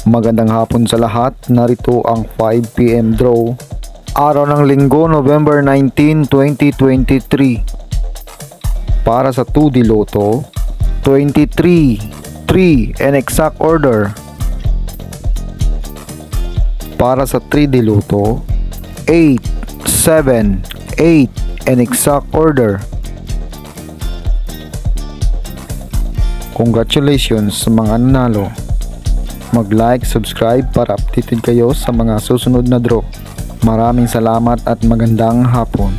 Magandang hapon sa lahat, narito ang 5 PM draw. Araw ng Linggo, November 19, 2023. Para sa 2D Lotto, 23, 3 and exact order. Para sa 3D Lotto, 8, 7, 8 and exact order. Congratulations sa mga nanalo. Mag-like, subscribe para updated kayo sa mga susunod na draw. Maraming salamat at magandang hapon.